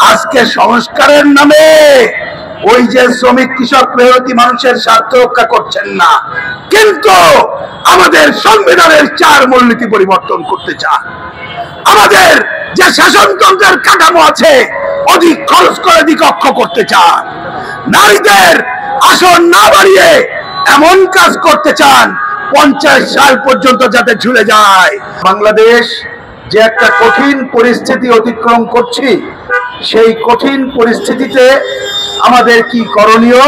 আজকে সংস্কারের নামে ওই যে শ্রমিক কৃষক মেহনতি মানুষের স্বার্থ রক্ষা করছেন না, কিন্তু আমাদের সংবিধানের 4 মূলনীতি পরিবর্তন করতে চান। আমাদের যে শাসনতন্ত্রের কাঠামো আছে অধিক খরচ করে দ্বিকক্ষ করতে চান। নারীদের আসন না বাড়িয়ে এমন কাজ করতে চান 50 সাল পর্যন্ত যাতে ঝুলে যায়। বাংলাদেশ যে একটা কঠিন পরিস্থিতি অতিক্রম করছি, সেই কঠিন পরিস্থিতিতে আমাদের কি করণীয়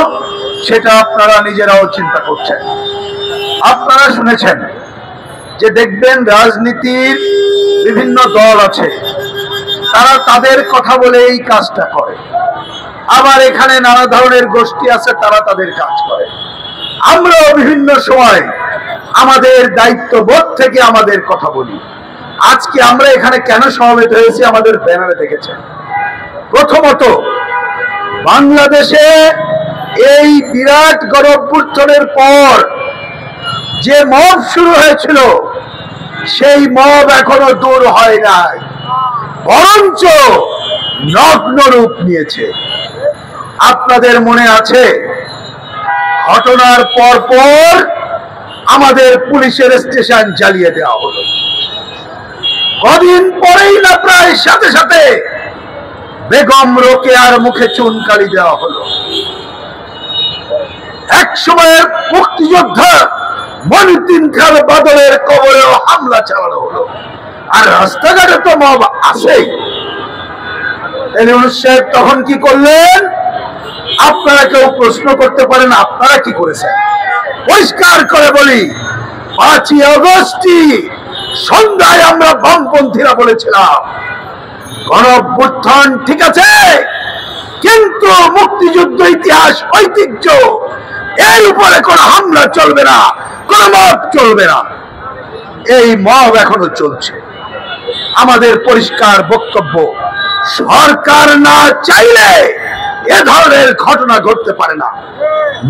সেটা আপনারা নিজেরাও চিন্তা করছেন। আপনারা শুনেছেন যে দেখবেন রাজনীতির বিভিন্ন দল আছে, তারা তাদের কথা বলে এই কাজটা করে, আবার এখানে নানা ধরনের গোষ্ঠী আছে, তারা তাদের কাজ করে। আমরাও বিভিন্ন সময় আমাদের দায়িত্ববোধ থেকে আমাদের কথা বলি। আজকে আমরা এখানে কেন সমবেত হয়েছি আমাদের ব্যানারে দেখেছেন। প্রথমত, বাংলাদেশে এই বিরাট গণঅভ্যুত্থানের পর যে মব শুরু হয়েছিল সেই মব এখনো দূর হয় নাই, বরঞ্চ নগ্ন রূপ নিয়েছে। আপনাদের মনে আছে ঘটনার পর পর আমাদের পুলিশের স্টেশন জ্বালিয়ে দেওয়া হলো, কদিন পরেই না প্রায় সাথে সাথে বেগম রোকেয়ার মুখে চুনকালি দেওয়া হলো। এক সময়ের মুক্তিযোদ্ধা মনিউদ্দিন খান বাদলের কবরেও হামলা চালানো হলো। আর রাস্তাঘাটে তো মব আছেই। সাহেব তখন কি করলেন? আপনারা কেউ প্রশ্ন করতে পারেন আপনারা কি করেছেন? পরিষ্কার করে বলি, 5ই আগস্টই সন্ধ্যায় আমরা বামপন্থীরা বলেছিলাম গণঅভ্যুত্থান ঠিক আছে, কিন্তু মুক্তিযুদ্ধ ইতিহাস ঐতিহ্য এর উপরে কোনো হামলা চলবে না, কোনো মব চলবে না। এই মব এখনো চলছে। আমাদের পরিষ্কার বক্তব্য, সরকার না চাইলে এ ধরনের ঘটনা ঘটতে পারে না।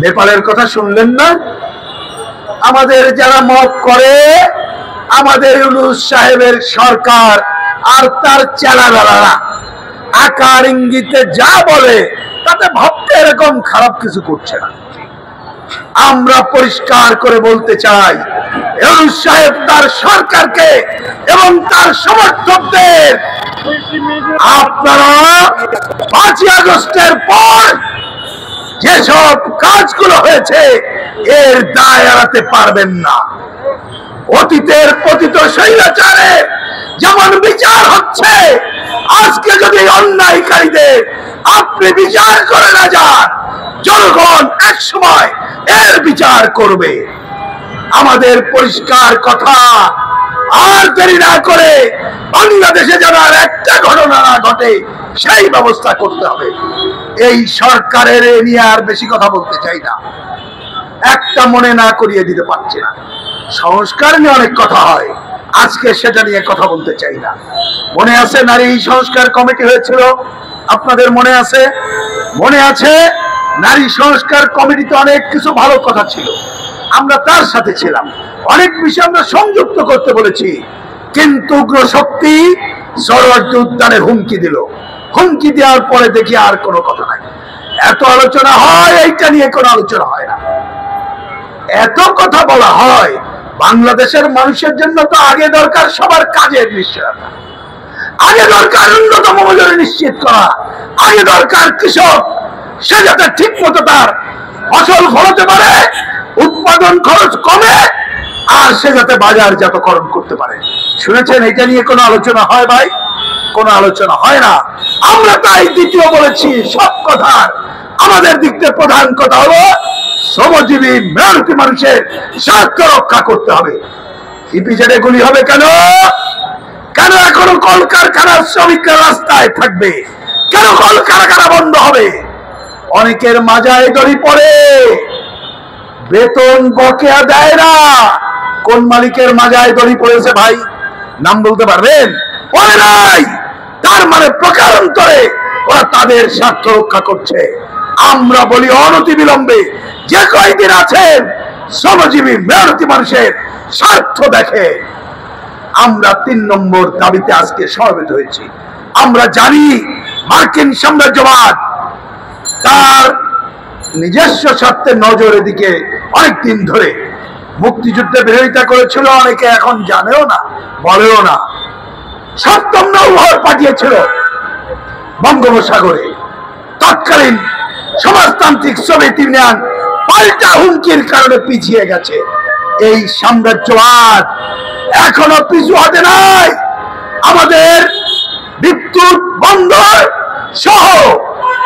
নেপালের কথা শুনলেন না? আমাদের যারা মব করে, আমাদের ইউনূস সাহেবের সরকার আর তার চেলাবেলারা আকার ইঙ্গিতে যা বলে তাতে ভাবতে এরকম খারাপ কিছু করছে না। আমরা পরিষ্কার করে বলতে চাই, ইউনূস সাহেব তার সরকারকে এবং তার সমর্থকদের আপনারা 5ই আগস্টের পর যেসব কাজগুলো হয়েছে এর দায় এড়াতে পারবেন না। অতীতের পতিত স্বৈরাচারে যেমন বিচার হচ্ছে, আজকে যদি অন্যায়কারীদের আপনি বিচার করে না যান, জনগণ এক সময় এর বিচার করবে। আমাদের পরিষ্কার কথা, আর দেরি না করে বাংলাদেশে যেন আর একটা ঘটনা না ঘটে সেই ব্যবস্থা করতে হবে। এই সরকারের নিয়ে আর বেশি কথা বলতে চাই না, একটা মনে না করিয়ে দিতে পারছি না। সংস্কার নিয়ে অনেক কথা হয়, আজকে সেটা নিয়ে কথা বলতে চাই না। মনে আছে নারী সংস্কার কমিটি হয়েছিল? আপনাদের মনে আছে? মনে আছে নারী সংস্কার কমিটিতে অনেক কিছু ভালো কথা ছিল, আমরা তার সাথে ছিলাম, অনেক বিষয় আমরা সংযুক্ত করতে বলেছি, কিন্তু উগ্র শক্তি সরোয়ার্দী উদ্যানে হুমকি দিল। হুমকি দেওয়ার পরে দেখি আর কোনো কথা নাই। এত আলোচনা হয়, এইটা নিয়ে কোনো আলোচনা হয় না। এত কথা বলা হয়, বাংলাদেশের মানুষের জন্য তো আগে দরকার সবার কাজের নিশ্চয়তা, আগে দরকার ন্যূনতম মূল্য নিশ্চিত করা, আগে দরকার কৃষক সে যাতে ঠিক মতো তার ফসল ফলাতে পারে, উৎপাদন খরচ কমে, আর সে যাতে বাজারজাতকরণ করতে পারে। শুনেছেন এটা নিয়ে কোনো আলোচনা হয় ভাই? কোনো আলোচনা হয় না। আমরা তাই দ্বিতীয় বলেছি, সব কথার আমাদের দিক থেকে প্রধান কথা হলো শ্রমজীবী মেহনতি মানুষের স্বার্থ রক্ষা করতে হবে। ইপিজেডে গুলি হবে কেন? কেন এখনো কলকারখানার শ্রমিকরা রাস্তায় থাকবে? কেন কলকারখানা বন্ধ হবে? অনেকের মাজায় দড়ি পড়ে, বেতন বকেয়া দেয় না। কোন মালিকের মাজায় দড়ি পড়েছে ভাই? নাম বলতে পারবেন? পড়ে নাই। তার মানে প্রকারান্তরে ওরা তাদের স্বার্থ রক্ষা করছে। আমরা বলি অনতিবিলম্বে যে কয়দিন আছেন শ্রমজীবী মেহনতি মানুষের স্বার্থ দেখে। আমরা 3 নম্বর দাবিতে আজকে সমবেত হয়েছি। আমরা জানি মার্কিন সাম্রাজ্যবাদ তার নিজস্ব স্বার্থের নজরের দিকে অনেকদিন ধরে মুক্তিযুদ্ধে বিরোধিতা করেছিল, অনেকে এখন জানেও না, বলেও না। 7ম নৌবহর পাঠিয়েছিল বঙ্গোপসাগরে। তৎকালীন সমাজতান্ত্রিক সোভিয়েত ইউনিয়ন পাল্টা হুমকির কারণে পিছিয়ে গেছে। এই সাম্রাজ্যবাদ এখনো পিছু হতে নাই। আমাদের বিদ্যুৎ বন্দর সহ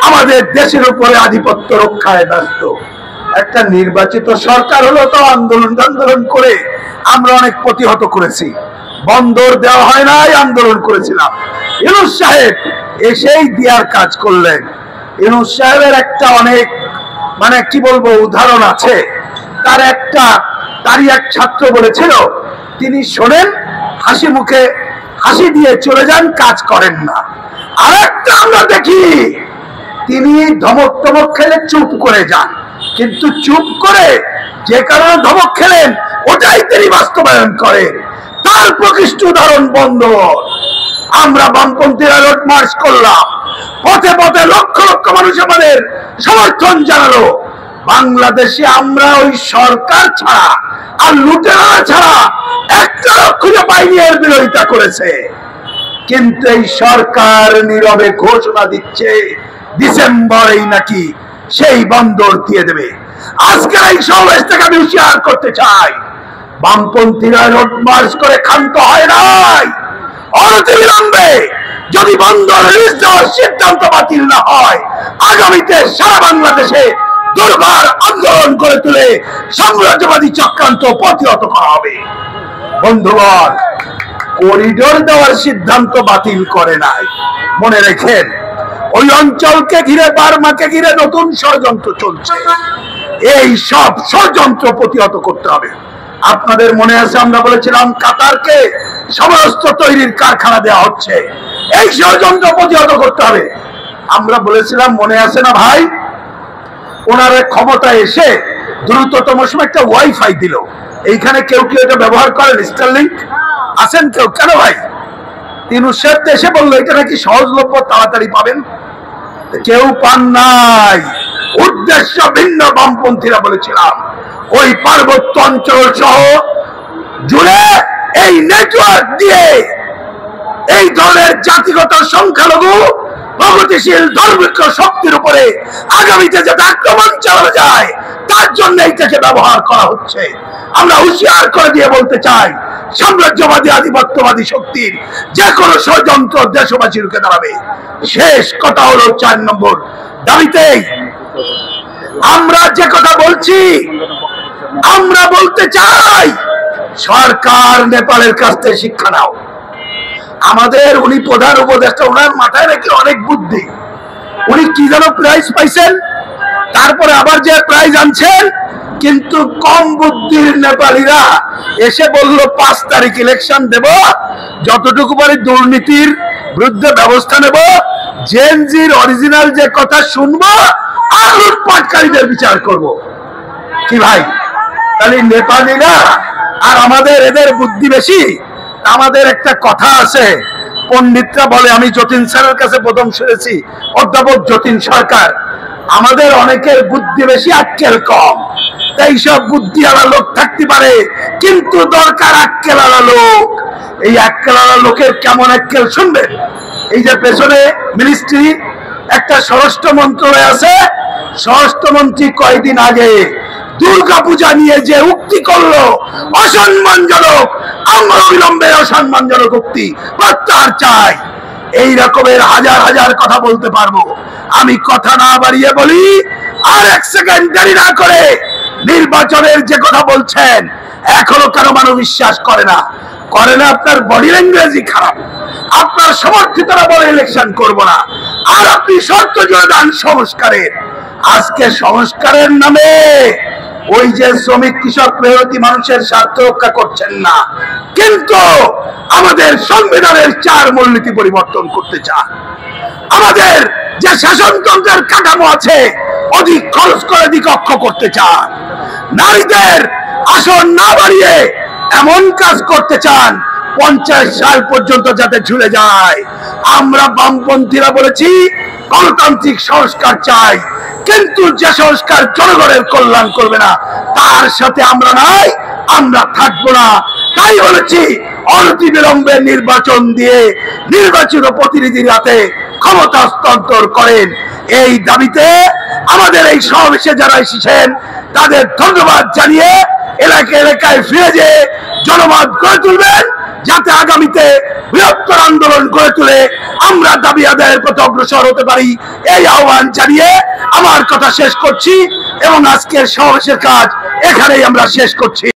আমাদের দেশের উপরে আধিপত্য রক্ষায় ব্যস্ত। একটা নির্বাচিত সরকার হলো তো আন্দোলন করে আমরা অনেক প্রতিহত করেছি, বন্দর দেওয়া হয় নাই, আন্দোলন করেছিলাম। ইউনূস সাহেব এসেই দেওয়ার কাজ করলেন। ইউনূস সাহেবের একটা অনেক কি বলবো উদাহরণ আছে। তারই এক ছাত্র বলেছিল, তিনি শোনেন হাসি মুখে হাসি দিয়ে চলে যান, কাজ করেন না। আর একটা আমরা দেখি তিনি ধমক টমক খেলে চুপ করে যান, কিন্তু চুপ করে যে কারণে ধমক খেলেন ওটাই তিনি বাস্তবায়ন করেন। তার প্রকৃষ্ট উদাহরণ বন্দর। আমরা বামপন্থীরা রোড মার্চ করলাম, পথে পথে লক্ষ লক্ষ মানুষ আমাদের সমর্থন জানালো। বাংলাদেশে আমরা ওই সরকার ছাড়া আর লুটেরা ছাড়া একটা খুঁজে পাইনি এর বিরোধিতা করেছে। কিন্তু এই সরকার নীরবে ঘোষণা দিচ্ছে ডিসেম্বরেই নাকি সেই বন্দর দিয়ে দেবে। আজকে এই সমাবেশ থেকে আমি হুঁশিয়ার করতে চাই, বামপন্থীরা রোড মার্চ করে ক্ষান্ত হয় নাই। অনতিবিলম্বে যদি বন্দর লিজ দেওয়ার সিদ্ধান্ত বাতিল না হয়, আগামীতে সারা বাংলাদেশে দুর্বার আন্দোলন করে তুলে সাম্রাজ্যবাদী চক্রান্ত প্রতিহত করা হবে। বন্ধুগণ, করিডোর দেওয়ার সিদ্ধান্ত বাতিল করে নাই, মনে রেখেন ওই অঞ্চলকে ঘিরে, বার্মাকে ঘিরে নতুন ষড়যন্ত্র চলছে। এই সব ষড়যন্ত্র প্রতিহত করতে হবে। আপনাদের মনে আছে আমরা বলেছিলাম কাতারকে সমরাস্ত্র তৈরির কারখানা দেওয়া হচ্ছে, এই ষড়যন্ত্র প্রতিহত করতে হবে। আমরা বলেছিলাম মনে আছে না ভাই, ওনারা ক্ষমতায় এসে দ্রুততম সময় একটা ওয়াইফাই দিল। এইখানে কেউ কেউ এটা ব্যবহার করেন, স্টারলিংক আছেন কেউ? কেন ভাই? ইউনূস সাহেব এসে বললো এটা নাকি সহজলভ্য, তাড়াতাড়ি পাবেন, কেউ পান নাই। উদ্দেশ্য ভিন্ন। বামপন্থীরা বলেছিলাম ওই পার্বত্য অঞ্চল সহ জুড়ে এই নেটওয়ার্ক দিয়ে এই ধরনের জাতিগত সংখ্যালঘু প্রগতিশীল ধর্মিক শক্তির উপরে আগামীতে যাতে আক্রমণ চালানো যায় তার জন্য এইটাকে ব্যবহার করা হচ্ছে। আমরা হুঁশিয়ার করে দিয়ে বলতে চাই, সাম্রাজ্যবাদী আধিপত্যবাদী শক্তির যে কোনো ষড়যন্ত্র দেশবাসী রুখে দাঁড়াবে। শেষ কথা হলো 4 নম্বর দাবিতেই আমরা যে কথা বলছি, আমরা বলতে চাই সরকার নেপালের কাছ থেকে শিক্ষা নাও। আমাদের উনি প্রধান উপদেষ্টা, ওনার মাথায় নাকি অনেক বুদ্ধি। উনি কি যেন প্রাইজ পাইছেন, তারপরে আবার যে প্রাইজ আনছেন, কিন্তু কম বুদ্ধির নেপালিরা এসে বলল 5 তারিখ ইলেকশন দেব, যতটুকু পারি দুর্নীতির বিরুদ্ধে ব্যবস্থা নেব, জেনজির অরিজিনাল যে কথা শুনবো আর লুটপাটকারীদের বিচার করব। কি ভাই, তাহলে নেপালিরা আর আমাদের এদের বুদ্ধি বেশি? আমাদের একটা কথা আছে, পণ্ডিতরা বলে, আমি যতীন স্যারের কাছে প্রথম শুনেছি, অধ্যাপক যতীন সরকার, আমাদের অনেকের বুদ্ধি বেশি, আক্কেল কম। তাই সব বুদ্ধিওয়ালা লোক থাকতে পারে, কিন্তু দরকার আক্কেলওয়ালা লোক। এই আক্কেলওয়ালা লোকের কেমন আক্কেল শুনবেন। এই যে পেছনে মিনিস্ট্রি একটা স্বরাষ্ট্র মন্ত্রণালয় আছে, স্বরাষ্ট্রমন্ত্রী কয়েকদিন আগে দুর্গাপূজা নিয়ে যে উক্তি করলো অসম্মানজনক, আমরা অবিলম্বে অসম্মানজনক উক্তি প্রত্যাহার চাই। এই রকমের হাজার হাজার কথা বলতে পারবো। আমি কথা না বাড়িয়ে বলি, আর 1 সেকেন্ড দেরি না করে নির্বাচনের যে কথা বলছেন, এখনো কারো মানুষ বিশ্বাস করে না। আপনার বডি ল্যাঙ্গুয়েজই খারাপ। আপনার সমর্থিতরা বলে ইলেকশন করব না, আর আপনি শর্ত জুড়ে দেন সংস্কারের। আজকে সংস্কারের নামে ওই যে শ্রমিক কৃষক মেহনতি মানুষের স্বার্থ রক্ষা করছেন না, কিন্তু আমাদের সংবিধানের 4 মূলনীতি পরিবর্তন করতে চান। আমাদের যে শাসনতন্ত্রের কাঠামো আছে অধিক খরচ করে দ্বিকক্ষ করতে চান। নারীদের আসন না বাড়িয়ে এমন কাজ করতে চান 50 সাল পর্যন্ত যাতে ঝুলে যায়। আমরা বামপন্থীরা বলেছি গণতান্ত্রিক সংস্কার চাই, কিন্তু যে সংস্কার জনগণের কল্যাণ করবে না তার সাথে আমরা নাই, আমরা থাকবো না। তাই বলেছি অনতিবিলম্বে নির্বাচন দিয়ে নির্বাচিত প্রতিনিধির হাতে ক্ষমতা হস্তান্তর করেন। এই দাবিতে আমাদের এই সমাবেশে যারা এসেছেন তাদের ধন্যবাদ জানিয়ে এলাকায় এলাকায় ফিরে যেয়ে জনমত গড়ে তুলবেন, যাতে আগামীতে বৃহত্তর আন্দোলন গড়ে তুলে আমরা দাবি আদায়ের পথে অগ্রসর হতে পারি। এই আহ্বান জানিয়ে আমার কথা শেষ করছি এবং আজকের সমাবেশের কাজ এখানেই আমরা শেষ করছি।